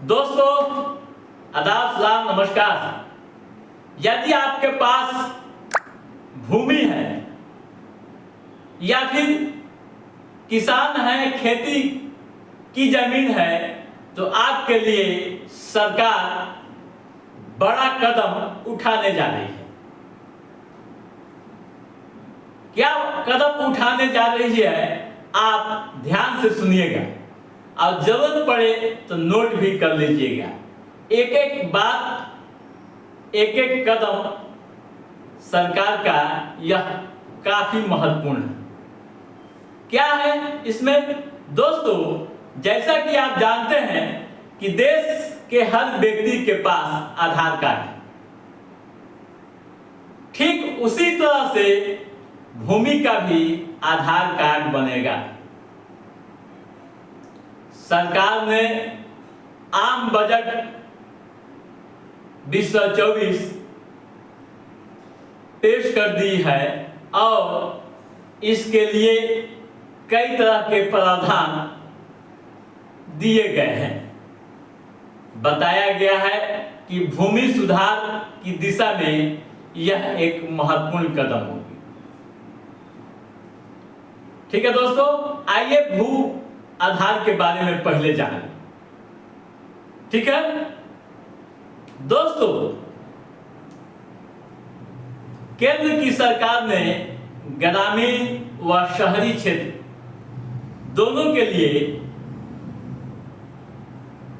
दोस्तों आदाब सलाम नमस्कार। यदि आपके पास भूमि है या फिर किसान है, खेती की जमीन है, तो आपके लिए सरकार बड़ा कदम उठाने जा रही है। क्या कदम उठाने जा रही है, आप ध्यान से सुनिएगा और जरूरत पड़े तो नोट भी कर लीजिएगा। एक एक बात, एक एक कदम सरकार का यह काफी महत्वपूर्ण है। क्या है इसमें दोस्तों? जैसा कि आप जानते हैं कि देश के हर व्यक्ति के पास आधार कार्ड है। ठीक उसी तरह से भूमि का भी आधार कार्ड बनेगा। सरकार ने आम बजट 2024 पेश कर दी है और इसके लिए कई तरह के प्रावधान दिए गए हैं। बताया गया है कि भूमि सुधार की दिशा में यह एक महत्वपूर्ण कदम होगी। ठीक है दोस्तों, आइए भू आधार के बारे में पहले जानें। ठीक है दोस्तों, केंद्र की सरकार ने ग्रामीण व शहरी क्षेत्र दोनों के लिए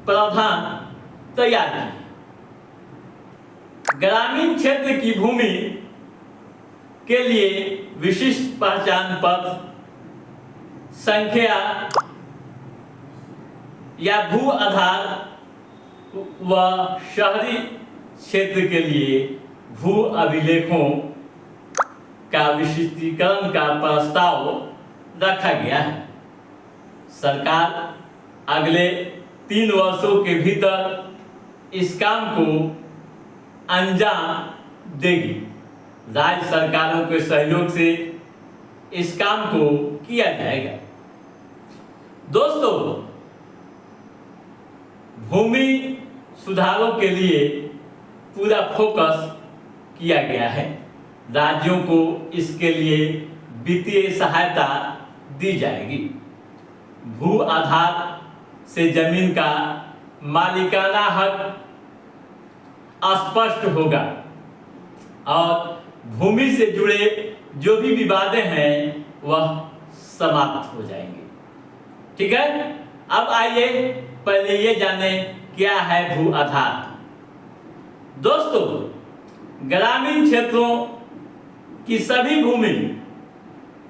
प्रावधान तैयार किए। ग्रामीण क्षेत्र की भूमि के लिए विशिष्ट पहचान पत्र संख्या या भू आधार व शहरी क्षेत्र के लिए भू अभिलेखों का विशिष्टीकरण का प्रस्ताव रखा गया है। सरकार अगले 3 वर्षों के भीतर इस काम को अंजाम देगी। राज्य सरकारों के सहयोग से इस काम को किया जाएगा। दोस्तों, भूमि सुधारों के लिए पूरा फोकस किया गया है। राज्यों को इसके लिए वित्तीय सहायता दी जाएगी। भू आधार से जमीन का मालिकाना हक स्पष्ट होगा और भूमि से जुड़े जो भी विवादें हैं वह समाप्त हो जाएंगे। ठीक है, अब आइए पहले ये जाने क्या है भू आधार। दोस्तों, ग्रामीण क्षेत्रों की सभी भूमि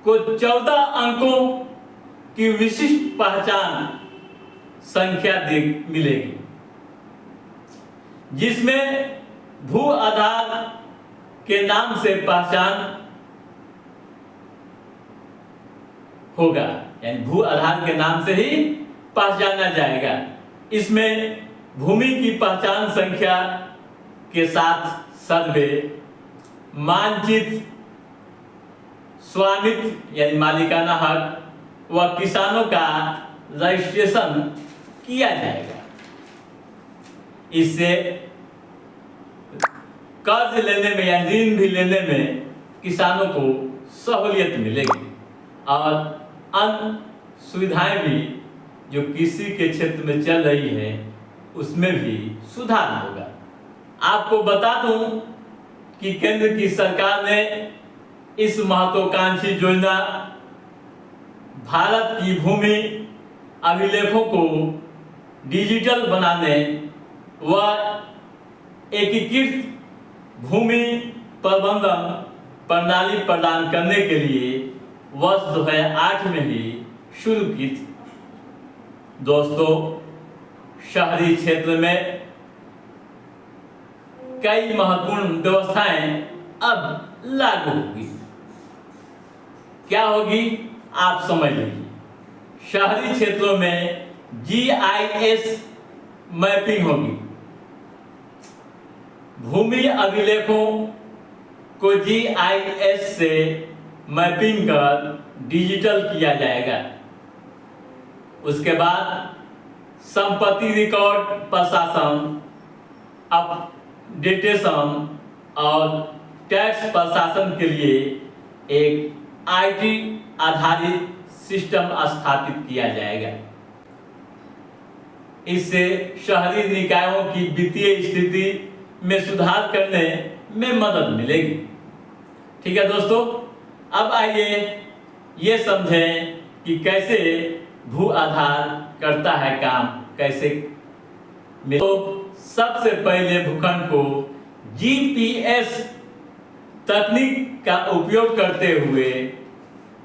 को 14 अंकों की विशिष्ट पहचान संख्या मिलेगी, जिसमें भू आधार के नाम से पहचान होगा, यानी भू आधार के नाम से ही पहचाना जाएगा। इसमें भूमि की पहचान संख्या के साथ सर्वे, मानचित्र, स्वामित्व यानी मालिकाना हक व किसानों का रजिस्ट्रेशन किया जाएगा। इससे कर्ज लेने में या ऋण भी लेने में किसानों को सहूलियत मिलेगी और अन्य सुविधाएं भी जो कृषि के क्षेत्र में चल रही है उसमें भी सुधार होगा। आपको बता दूं कि केंद्र की सरकार ने इस महत्वाकांक्षी योजना भारत की भूमि अभिलेखों को डिजिटल बनाने व एकीकृत भूमि प्रबंधन प्रणाली प्रदान करने के लिए वर्ष 2008 में ही शुरू की थी। दोस्तों, शहरी क्षेत्र में कई महत्वपूर्ण व्यवस्थाएं अब लागू होगी। क्या होगी आप समझ लीजिए। शहरी क्षेत्रों में GIS मैपिंग होगी। भूमि अभिलेखों को GIS से मैपिंग कर डिजिटल किया जाएगा। उसके बाद संपत्ति रिकॉर्ड प्रशासन, अपडेटेशन और टैक्स प्रशासन के लिए एक आईटी आधारित सिस्टम स्थापित किया जाएगा। इससे शहरी निकायों की वित्तीय स्थिति में सुधार करने में मदद मिलेगी। ठीक है दोस्तों, अब आइए ये समझें कि कैसे भू आधार करता है काम, कैसे। तो सबसे पहले भूखंड को जीपीएस तकनीक का उपयोग करते हुए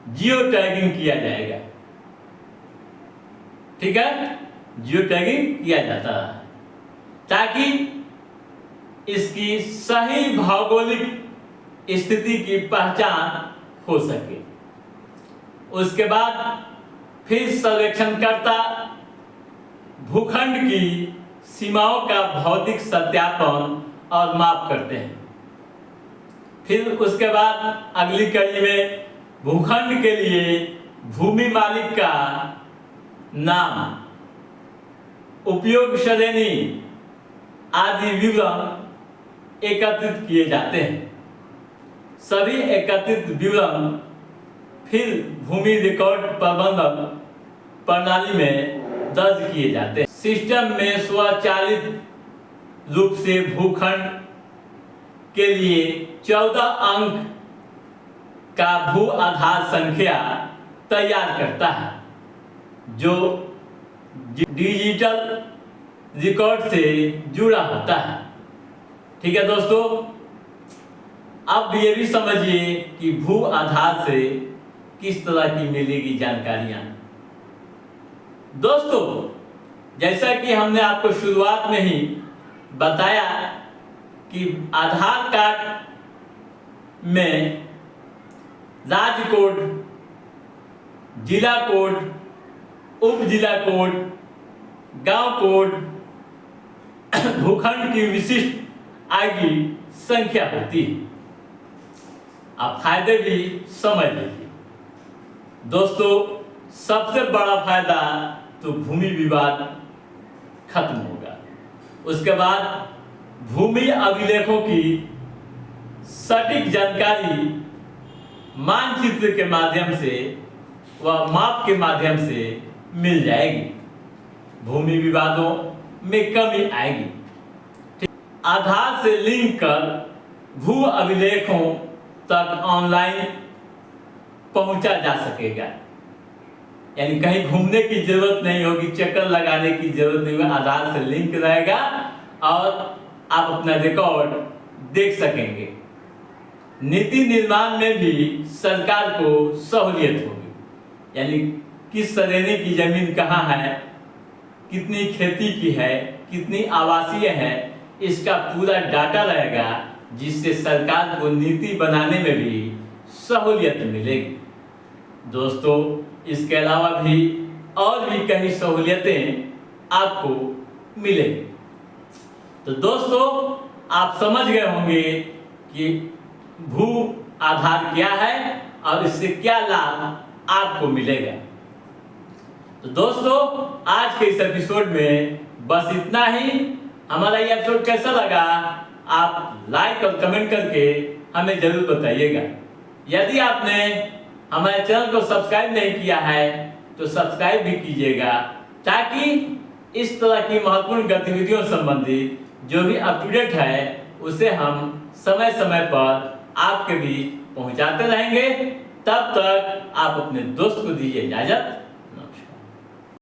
जियो टैगिंग किया जाएगा। ठीक है, जियो टैगिंग किया जाता है ताकि इसकी सही भौगोलिक स्थिति की पहचान हो सके। उसके बाद फिर सर्वेक्षणकर्ता भूखंड की सीमाओं का भौतिक सत्यापन और माप करते हैं। फिर उसके बाद अगली कड़ी में भूखंड के लिए भूमि मालिक का नाम, उपयोग श्रेणी आदि विवरण एकत्रित किए जाते हैं। सभी एकत्रित विवरण फिर भूमि रिकॉर्ड प्रबंधन प्रणाली में दर्ज किए जाते हैं। सिस्टम में स्वचालित रूप से भूखंड के लिए 14 अंक का भू आधार संख्या तैयार करता है, जो डिजिटल रिकॉर्ड से जुड़ा होता है। ठीक है दोस्तों, अब ये भी समझिए कि भू आधार से किस तरह की मिलेगी जानकारियां। दोस्तों, जैसा कि हमने आपको शुरुआत में ही बताया कि आधार कार्ड में राज्य कोड, जिला कोड, उप जिला कोड, गांव कोड, भूखंड की विशिष्ट आईडी संख्या होती है। आप फायदे भी समझ लीजिए। दोस्तों, सबसे बड़ा फायदा तो भूमि विवाद खत्म होगा। उसके बाद भूमि अभिलेखों की सटीक जानकारी मानचित्र के माध्यम से व माप के माध्यम से मिल जाएगी। भूमि विवादों में कमी आएगी। आधार से लिंक कर भू अभिलेखों तक ऑनलाइन पहुंचा जा सकेगा। यानी कहीं घूमने की जरूरत नहीं होगी, चक्कर लगाने की जरूरत नहीं होगी। आधार से लिंक रहेगा और आप अपना रिकॉर्ड देख सकेंगे। नीति निर्माण में भी सरकार को सहूलियत होगी। यानी किस श्रेणी की जमीन कहाँ है, कितनी खेती की है, कितनी आवासीय है, इसका पूरा डाटा रहेगा, जिससे सरकार को नीति बनाने में भी सहूलियत मिलेगी। दोस्तों, इसके अलावा भी और भी कई सहूलियतें आपको मिलेंगी। तो दोस्तों, आप समझ गए होंगे कि भू आधार क्या है और इससे क्या लाभ आपको मिलेगा। तो दोस्तों, आज के इस एपिसोड में बस इतना ही। हमारा ये एपिसोड कैसा लगा आप लाइक और कमेंट करके हमें जरूर बताइएगा। यदि आपने हमारे चैनल को सब्सक्राइब नहीं किया है तो सब्सक्राइब भी कीजिएगा, ताकि इस तरह की महत्वपूर्ण गतिविधियों संबंधित जो भी अप टू डेट है उसे हम समय समय पर आपके बीच पहुंचाते रहेंगे। तब तक आप अपने दोस्त को दीजिए इजाजत।